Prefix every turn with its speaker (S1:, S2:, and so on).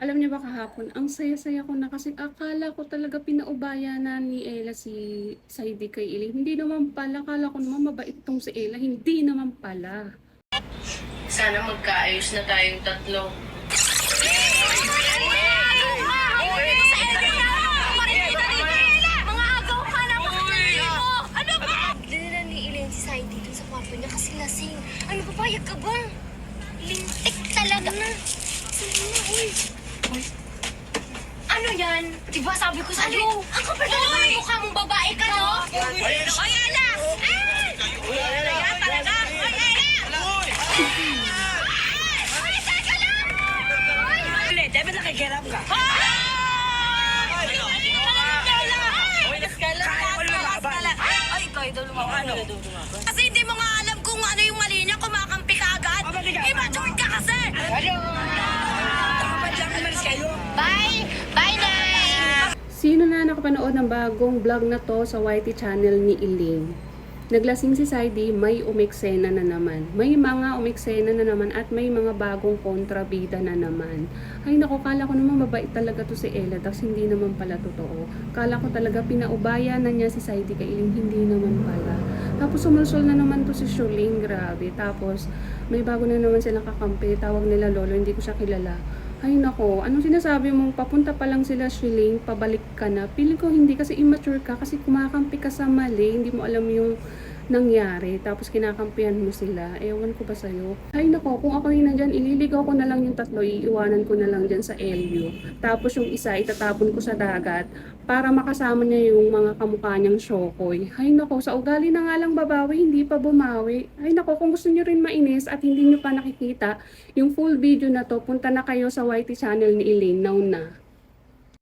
S1: Alam niyo ba kahapon, ang saya-saya ko na kasi akala ko talaga pinaubaya na ni Ella si Saidi kay Iling. Hindi naman pala, akala ko naman mabait tong si Ella, hindi naman pala.
S2: Sana magkaayos na tayong tatlo.
S3: Dinala ni Elaine si Sai dito sa kwarto niya kasi lasing. Ano, papayag ka ba? Lintik talaga na. Sige na, uy. Ano yan? Diba sabi ko sa'yo? Ang kapal na naman ang mukha mong babae ka, no? Oy, Ella! Oy, Ella yan talaga! Oy, Ella! Oy, teka lang! Oy!
S4: Dapat nakikiram ka.
S3: Ay, ikaw daw lumaban. Kasi hindi mo nga alam kung ano yung mali niya, kumakampi ka agad. Immature ka kasi!
S4: Dapat lang umalis kayo.
S3: Bye! Bye, Nay!
S1: Sino na nakapanood ng bagong vlog na to sa YT channel ni Iling? Naglasing si Saidi, may umeksena na naman. May mga umeksena na naman at may mga bagong kontrabida na naman. Ay naku, kala ko naman mabait talaga to si Ella, tapos hindi naman pala totoo. Kala ko talaga pinaubaya na niya si Saidi kay Iling, hindi naman pala. Tapos sumalsol na naman to si Shuling, grabe. Tapos may bago na naman silang kakampi, tawag nila Lolo, hindi ko siya kilala. Ay nako, anong sinasabi mo? Papunta pa lang sila Shuling, pabalik ka na. Pili ko hindi kasi immature ka, kasi kumakampi ka sa mali, hindi mo alam yung nangyari, tapos kinakampihan mo sila. Ewan ko ba sa'yo? Ay nako, kung ako yung nandyan, ililigaw ko na lang yung tatlo, iiwanan ko na lang dyan sa LU. Tapos yung isa, itatapon ko sa dagat para makasama niya yung mga kamukha niyang Shokoy. Ay nako, sa ugali na nga lang babawi, hindi pa bumawi. Ay nako, kung gusto niyo rin mainis at hindi niyo pa nakikita yung full video na to, punta na kayo sa YT channel ni Elaine, now na.